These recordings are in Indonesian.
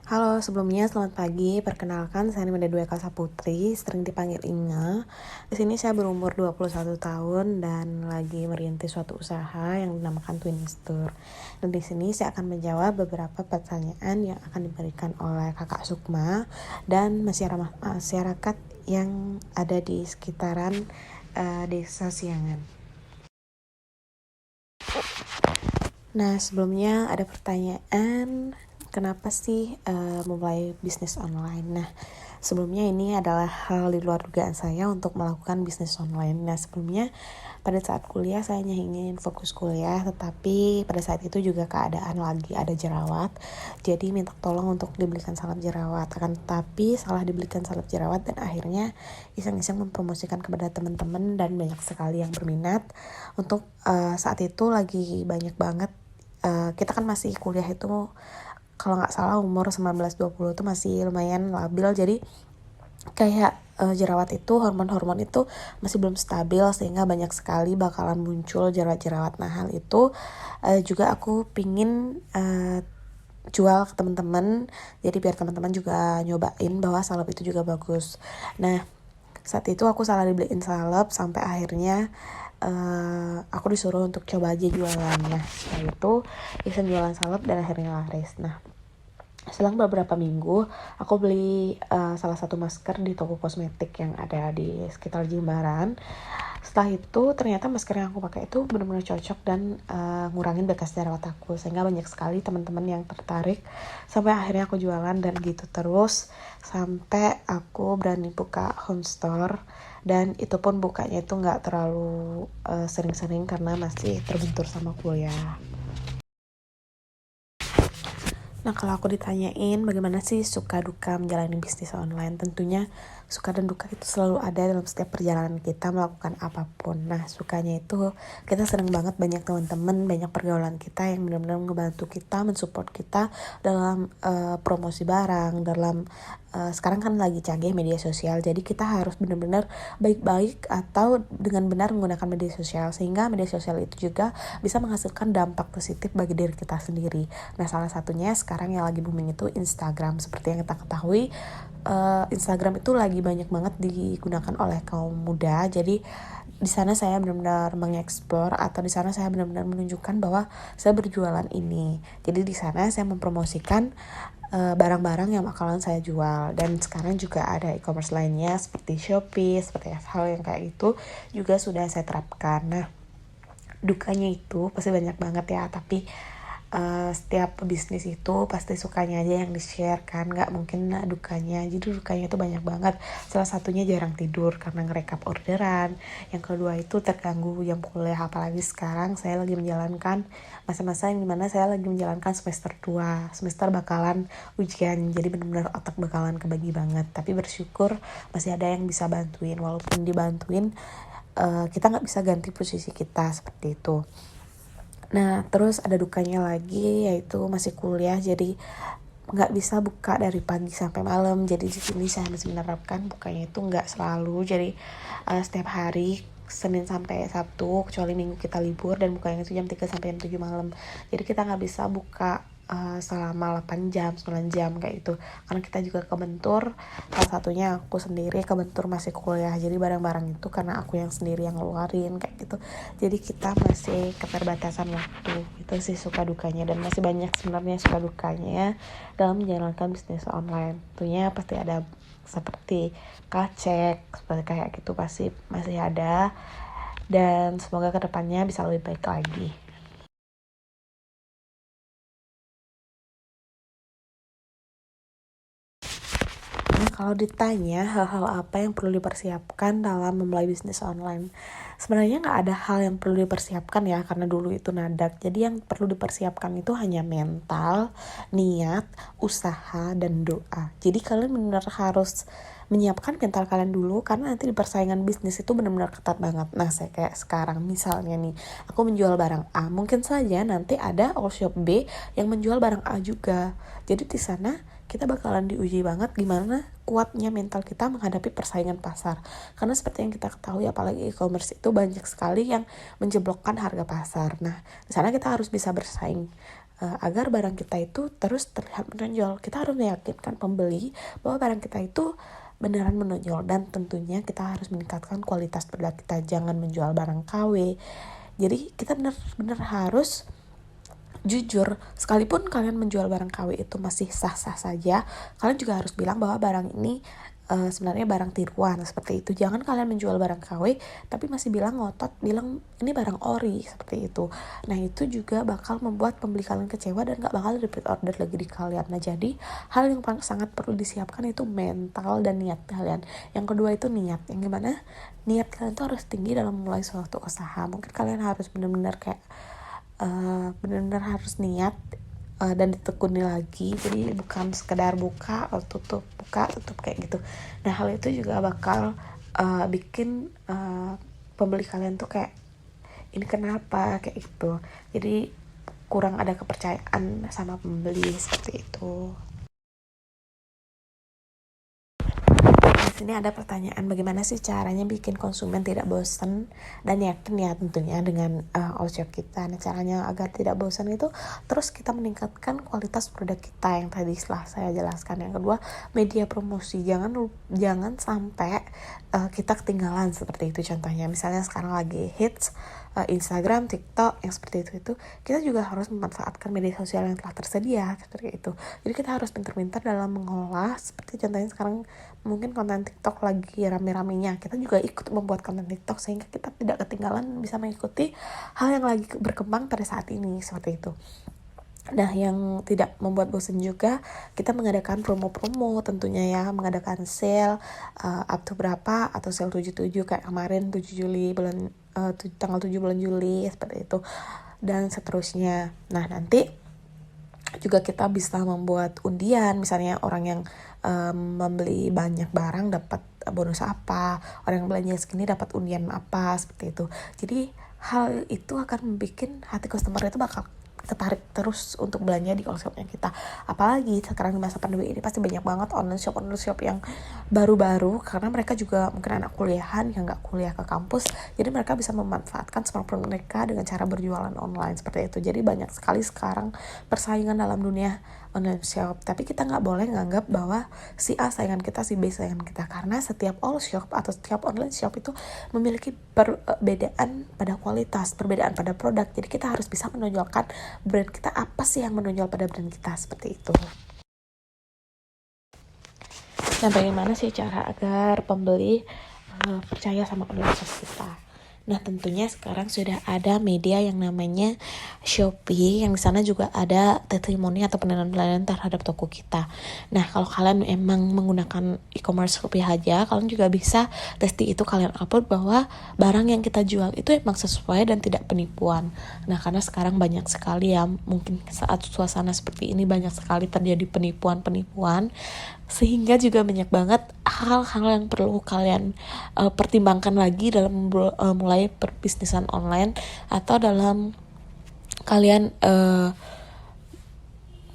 Halo, sebelumnya selamat pagi. Perkenalkan, saya Nimada Dwi Eka Saputri, sering dipanggil Inga. Di sini saya berumur 21 tahun dan lagi merintis suatu usaha yang dinamakan Twin Store. Dan di sini saya akan menjawab beberapa pertanyaan yang akan diberikan oleh Kakak Sukma dan masyarakat yang ada di sekitaran Desa Siangan. Nah, sebelumnya ada pertanyaan, kenapa sih memulai bisnis online? Nah, sebelumnya ini adalah hal di luar dugaan saya untuk melakukan bisnis online. Nah, sebelumnya pada saat kuliah saya hanya ingin fokus kuliah, tetapi pada saat itu juga keadaan lagi ada jerawat. Jadi minta tolong untuk dibelikan salep jerawat. Akan tetapi salah dibelikan salep jerawat dan akhirnya iseng-iseng mempromosikan kepada teman-teman dan banyak sekali yang berminat. Untuk saat itu lagi banyak banget, kita kan masih kuliah itu kalau nggak salah umur 19-20 itu masih lumayan labil, jadi kayak jerawat itu, hormon-hormon itu masih belum stabil sehingga banyak sekali bakalan muncul jerawat-jerawat. Nah, hal itu juga aku pingin jual ke teman-teman, jadi biar teman-teman juga nyobain bahwa salep itu juga bagus. Nah, saat itu aku salah dibeliin salep sampai akhirnya aku disuruh untuk coba aja jualan. Nah, setelah itu iseng jualan salep dan akhirnya laris. Nah, selang beberapa minggu aku beli salah satu masker di toko kosmetik yang ada di sekitar Jimbaran. Setelah itu ternyata masker yang aku pakai itu benar-benar cocok dan ngurangin bekas jerawat aku, sehingga banyak sekali teman-teman yang tertarik sampai akhirnya aku jualan. Dan gitu terus sampai aku berani buka home store, dan itu pun bukanya itu nggak terlalu sering-sering karena masih terbentur sama kuliah. Nah, kalau aku ditanyain bagaimana sih suka duka menjalani bisnis online, tentunya suka dan duka itu selalu ada dalam setiap perjalanan kita melakukan apapun. Nah, sukanya itu kita seneng banget banyak teman-teman, banyak pergaulan kita yang benar-benar ngebantu kita, mensupport kita dalam promosi barang, dalam sekarang kan lagi canggih media sosial, jadi kita harus benar-benar baik-baik atau dengan benar menggunakan media sosial, sehingga media sosial itu juga bisa menghasilkan dampak positif bagi diri kita sendiri. Nah, salah satunya sekarang yang lagi booming itu Instagram. Seperti yang kita ketahui, Instagram itu lagi banyak banget digunakan oleh kaum muda. Jadi di sana saya benar-benar mengeksplor, atau di sana saya benar-benar menunjukkan bahwa saya berjualan ini. Jadi di sana saya mempromosikan barang-barang yang bakalan saya jual. Dan sekarang juga ada e-commerce lainnya seperti Shopee, seperti hal yang kayak itu juga sudah saya terapkan. Nah, dukanya itu pasti banyak banget ya, tapi setiap bisnis itu pasti sukanya aja yang di-share kan, nggak mungkin dukanya. Jadi dukanya itu banyak banget. Salah satunya jarang tidur karena ngerekap orderan. Yang kedua itu terganggu yang kuliah, apalagi sekarang saya lagi menjalankan masa-masa yang dimana saya lagi menjalankan semester 2, semester bakalan ujian, jadi benar-benar otak bakalan kebagi banget. Tapi bersyukur masih ada yang bisa bantuin, walaupun dibantuin kita nggak bisa ganti posisi kita seperti itu. Nah, terus ada dukanya lagi, yaitu masih kuliah, jadi nggak bisa buka dari pagi sampai malam. Jadi di sini saya masih menerapkan bukanya itu nggak selalu, jadi setiap hari Senin sampai Sabtu, kecuali Minggu kita libur, dan bukanya itu jam 3 sampai jam 7 malam. Jadi kita nggak bisa buka selama 8 jam, 9 jam kayak itu. Karena kita juga kebentur, salah satunya aku sendiri kebentur masih kuliah. Jadi barang-barang itu karena aku yang sendiri yang ngeluarin kayak gitu. Jadi kita masih keterbatasan waktu. Itu sih suka dukanya, dan masih banyak sebenarnya suka dukanya dalam menjalankan bisnis online. Tentunya pasti ada seperti kacek, seperti kayak gitu pasti masih ada, dan semoga kedepannya bisa lebih baik lagi. Nah, kalau ditanya hal-hal apa yang perlu dipersiapkan dalam memulai bisnis online, sebenarnya nggak ada hal yang perlu dipersiapkan ya, karena dulu itu nadak. Jadi yang perlu dipersiapkan itu hanya mental, niat, usaha, dan doa. Jadi kalian benar harus menyiapkan mental kalian dulu, karena nanti di persaingan bisnis itu benar-benar ketat banget. Nah, saya kayak sekarang misalnya nih, aku menjual barang A, mungkin saja nanti ada all shop B yang menjual barang A juga. Jadi di sana kita bakalan diuji banget gimana kuatnya mental kita menghadapi persaingan pasar. Karena seperti yang kita ketahui, apalagi e-commerce itu banyak sekali yang menjeblokkan harga pasar. Nah, di sana kita harus bisa bersaing agar barang kita itu terus terlihat menonjol. Kita harus meyakinkan pembeli bahwa barang kita itu beneran menonjol, dan tentunya kita harus meningkatkan kualitas produk kita, jangan menjual barang KW. Jadi kita benar-benar harus jujur. Sekalipun kalian menjual barang KW itu masih sah-sah saja, kalian juga harus bilang bahwa barang ini sebenarnya barang tiruan, seperti itu. Jangan kalian menjual barang KW tapi masih ngotot bilang ini barang ori, seperti itu. Nah itu juga bakal membuat pembeli kalian kecewa dan gak bakal repeat order lagi di kalian. Nah jadi hal yang sangat perlu disiapkan itu mental dan niat kalian. Yang kedua itu niat. Yang gimana? Niat kalian tuh harus tinggi dalam memulai suatu usaha. Mungkin kalian harus benar-benar kayak benar-benar harus niat dan ditekuni lagi. Jadi bukan sekedar buka tutup kayak gitu. Nah hal itu juga bakal bikin pembeli kalian tuh kayak ini kenapa kayak gitu. Jadi kurang ada kepercayaan sama pembeli, seperti itu. Sini ada pertanyaan, bagaimana sih caranya bikin konsumen tidak bosan dan yakin ya tentunya dengan all shop kita. Nah caranya agar tidak bosan itu terus kita meningkatkan kualitas produk kita yang tadi setelah saya jelaskan. Yang kedua, media promosi, jangan sampai kita ketinggalan, seperti itu. Contohnya misalnya sekarang lagi hits Instagram, TikTok yang seperti itu kita juga harus memanfaatkan media sosial yang telah tersedia, seperti itu. Jadi kita harus pintar-pintar dalam mengolah. Seperti contohnya sekarang mungkin konten TikTok lagi rame-ramenya, kita juga ikut membuat konten TikTok sehingga kita tidak ketinggalan, bisa mengikuti hal yang lagi berkembang pada saat ini, seperti itu. Nah yang tidak membuat bosan juga, kita mengadakan promo-promo tentunya ya, mengadakan sale up to berapa, atau sale 77 kayak kemarin 7 Juli tanggal 7 bulan Juli, seperti itu, dan seterusnya. Nah nanti juga kita bisa membuat undian, misalnya orang yang membeli banyak barang dapat bonus apa, orang yang belanja segini dapat undian apa, seperti itu. Jadi hal itu akan membuat hati customer itu bakal ketarik terus untuk belanja di all shopnya kita. Apalagi sekarang di masa pandemi ini pasti banyak banget online shop yang baru-baru, karena mereka juga mungkin anak kuliahan yang gak kuliah ke kampus, jadi mereka bisa memanfaatkan smartphone mereka dengan cara berjualan online, seperti itu. Jadi banyak sekali sekarang persaingan dalam dunia online shop, tapi kita gak boleh nganggap bahwa si A saingan kita, si B saingan kita, karena setiap all shop atau setiap online shop itu memiliki perbedaan pada kualitas, perbedaan pada produk. Jadi kita harus bisa menonjolkan brand kita, apa sih yang menonjol pada brand kita, seperti itu. Nah bagaimana sih cara agar pembeli percaya sama online shop kita? Nah tentunya sekarang sudah ada media yang namanya Shopee, yang di sana juga ada testimoni atau penilaian terhadap toko kita. Nah kalau kalian emang menggunakan e-commerce Shopee aja, kalian juga bisa testi itu, kalian upload bahwa barang yang kita jual itu emang sesuai dan tidak penipuan. Nah karena sekarang banyak sekali ya, mungkin saat suasana seperti ini banyak sekali terjadi penipuan, sehingga juga banyak banget hal-hal yang perlu kalian pertimbangkan lagi dalam mulai perbisnisan online, atau dalam kalian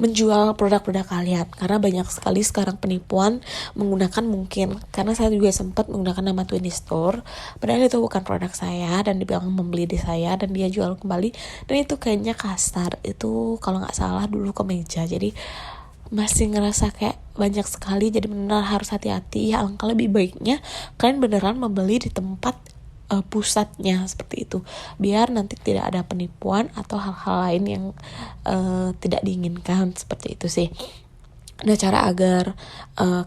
menjual produk-produk kalian, karena banyak sekali sekarang penipuan menggunakan, mungkin karena saya juga sempat menggunakan nama Twinny Store, padahal itu bukan produk saya dan dibilang membeli di saya dan dia jual kembali, dan itu kayaknya kasar, itu kalau nggak salah dulu kemeja. Jadi masih ngerasa kayak banyak sekali, jadi benar harus hati-hati. Alangkah lebih baiknya kalian beneran membeli di tempat pusatnya, seperti itu, biar nanti tidak ada penipuan atau hal-hal lain yang tidak diinginkan, seperti itu sih. Nah cara agar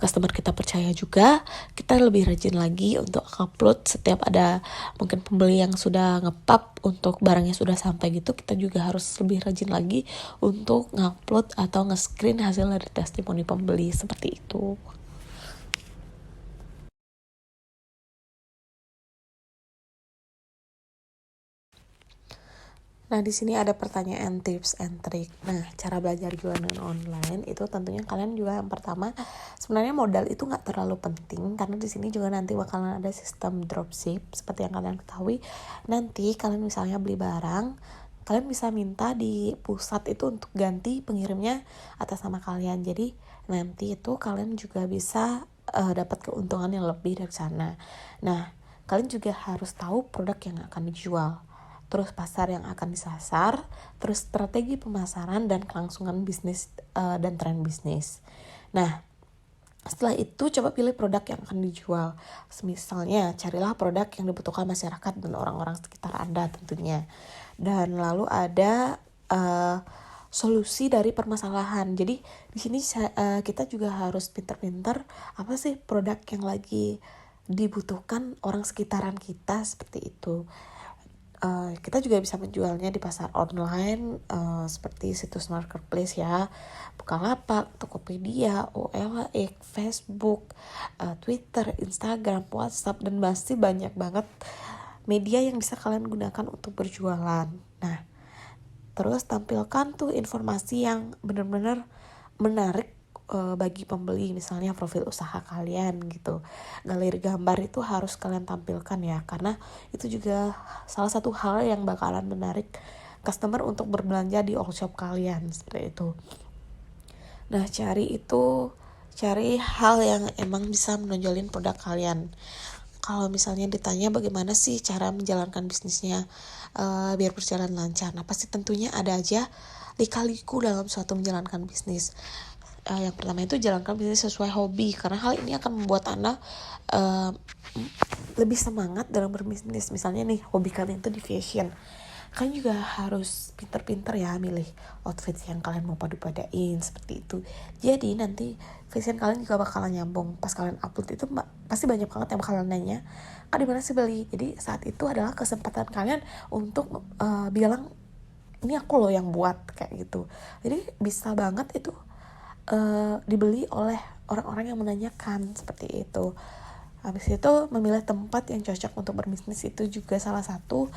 customer kita percaya juga, kita lebih rajin lagi untuk upload setiap ada mungkin pembeli yang sudah ngepap untuk barangnya sudah sampai gitu, kita juga harus lebih rajin lagi untuk ngupload atau nge-screen hasil dari testimoni pembeli, seperti itu. Nah, di sini ada pertanyaan tips and trick. Nah, cara belajar jualan online itu tentunya kalian juga yang pertama, sebenarnya modal itu nggak terlalu penting, karena di sini juga nanti bakalan ada sistem dropship seperti yang kalian ketahui. Nanti kalian misalnya beli barang, kalian bisa minta di pusat itu untuk ganti pengirimnya atas nama kalian. Jadi nanti itu kalian juga bisa dapat keuntungan yang lebih dari sana. Nah, kalian juga harus tahu produk yang akan dijual. terus pasar yang akan disasar, terus strategi pemasaran dan kelangsungan bisnis dan tren bisnis. Nah, setelah itu coba pilih produk yang akan dijual. Misalnya carilah produk yang dibutuhkan masyarakat dan orang-orang sekitar Anda tentunya. Dan lalu ada solusi dari permasalahan. Jadi di sini kita juga harus pintar-pintar apa sih produk yang lagi dibutuhkan orang sekitaran kita, seperti itu. Kita juga bisa menjualnya di pasar online seperti situs marketplace ya, Bukalapak, Tokopedia, OLX, Facebook, Twitter, Instagram, WhatsApp, dan masih banyak banget media yang bisa kalian gunakan untuk berjualan. Nah, terus tampilkan tuh informasi yang benar-benar menarik bagi pembeli, misalnya profil usaha kalian gitu. Galeri gambar itu harus kalian tampilkan ya, karena itu juga salah satu hal yang bakalan menarik customer untuk berbelanja di all shop kalian, seperti itu. Nah, cari hal yang emang bisa menonjolin produk kalian. Kalau misalnya ditanya bagaimana sih cara menjalankan bisnisnya biar berjalan lancar, nah pasti tentunya ada aja lika-liku dalam suatu menjalankan bisnis. Yang pertama itu jalankan bisnis sesuai hobi, karena hal ini akan membuat Anda lebih semangat dalam berbisnis. Misalnya nih, hobi kalian itu di fashion, kalian juga harus pinter-pinter ya milih outfit yang kalian mau padu-padain, seperti itu. Jadi nanti fashion kalian juga bakalan nyambung. Pas kalian upload itu pasti banyak banget yang bakalan nanya, Kak di mana sih beli? Jadi saat itu adalah kesempatan kalian untuk bilang, ini aku loh yang buat, kayak gitu. Jadi bisa banget itu dibeli oleh orang-orang yang menanyakan, seperti itu. Habis itu memilih tempat yang cocok untuk berbisnis itu juga salah satu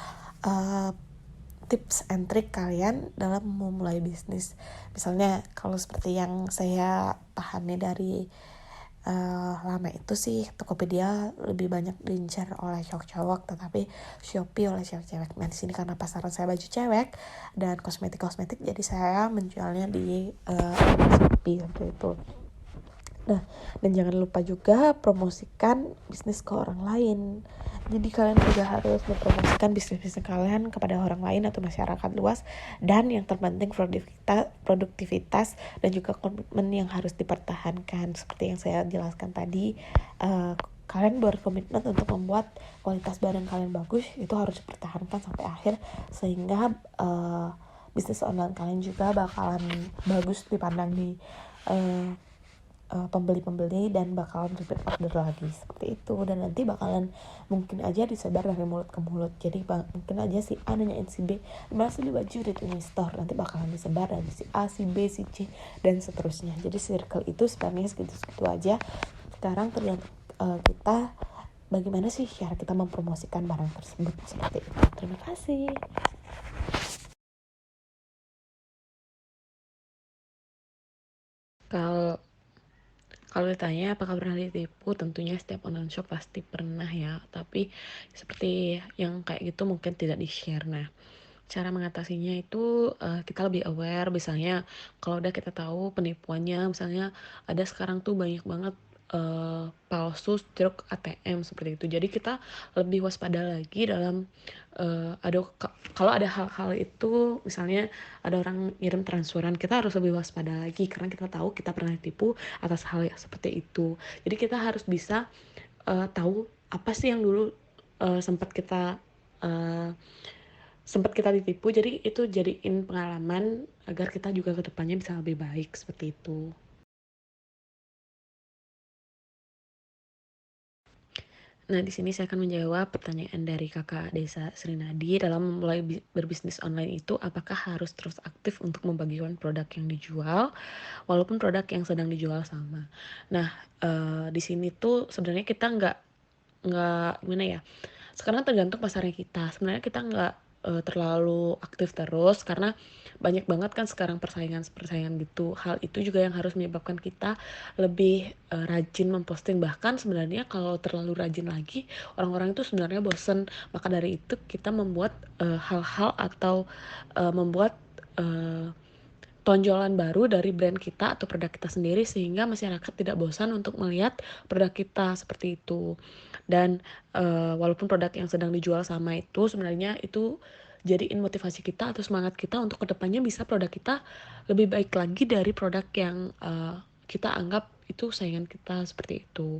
tips and trick kalian dalam memulai bisnis. Misalnya kalau seperti yang saya pahami dari lama itu sih, Tokopedia lebih banyak diincar oleh cowok-cowok, tetapi Shopee oleh cewek-cewek. Nah di sini karena pasaran saya baju cewek dan kosmetik, jadi saya menjualnya di Shopee seperti itu. Nah, dan jangan lupa juga promosikan bisnis ke orang lain. Jadi kalian juga harus mempromosikan bisnis kalian kepada orang lain atau masyarakat luas. Dan yang terpenting produktivitas dan juga komitmen yang harus dipertahankan. Seperti yang saya jelaskan tadi, kalian berkomitmen untuk membuat kualitas barang kalian bagus, itu harus dipertahankan sampai akhir, sehingga bisnis online kalian juga bakalan bagus dipandang di pembeli-pembeli dan bakalan repeat order lagi, seperti itu. Dan nanti bakalan mungkin aja disebar dari mulut ke mulut. Jadi mungkin aja si A nanyain si B, dimana sih baju di ini store, nanti bakalan disebar dari si A, si B, si C, dan seterusnya. Jadi circle itu sebenarnya segitu aja. Sekarang tergantung kita bagaimana sih cara kita mempromosikan barang tersebut, seperti itu. Terima kasih. Kalau ditanya apakah pernah ditipu, tentunya setiap online shop pasti pernah ya. Tapi seperti yang kayak gitu mungkin tidak di-share. Nah, cara mengatasinya itu kita lebih aware. Misalnya kalau udah kita tahu penipuannya, misalnya ada sekarang tuh banyak banget palsu struk ATM seperti itu. Jadi kita lebih waspada lagi dalam kalau ada hal-hal itu, misalnya ada orang ngirim transferan, kita harus lebih waspada lagi karena kita tahu kita pernah ditipu atas hal yang seperti itu. Jadi kita harus bisa tahu apa sih yang dulu sempat kita ditipu. Jadi itu jadiin pengalaman agar kita juga kedepannya bisa lebih baik, seperti itu. Nah, di sini saya akan menjawab pertanyaan dari Kakak Desa Srinadi. Dalam memulai berbisnis online itu, apakah harus terus aktif untuk membagikan produk yang dijual, walaupun produk yang sedang dijual sama? Nah, di sini tuh sebenarnya kita nggak gimana ya? Sekarang tergantung pasarnya kita. Sebenarnya kita nggak terlalu aktif terus karena banyak banget kan sekarang persaingan gitu. Hal itu juga yang harus menyebabkan kita lebih rajin memposting. Bahkan sebenarnya kalau terlalu rajin lagi, orang-orang itu sebenarnya bosen. Maka dari itu kita membuat hal-hal atau membuat tonjolan baru dari brand kita atau produk kita sendiri, sehingga masyarakat tidak bosan untuk melihat produk kita, seperti itu. Dan walaupun produk yang sedang dijual sama itu sebenarnya itu jadiin motivasi kita atau semangat kita untuk kedepannya bisa produk kita lebih baik lagi dari produk yang kita anggap itu saingan kita seperti itu.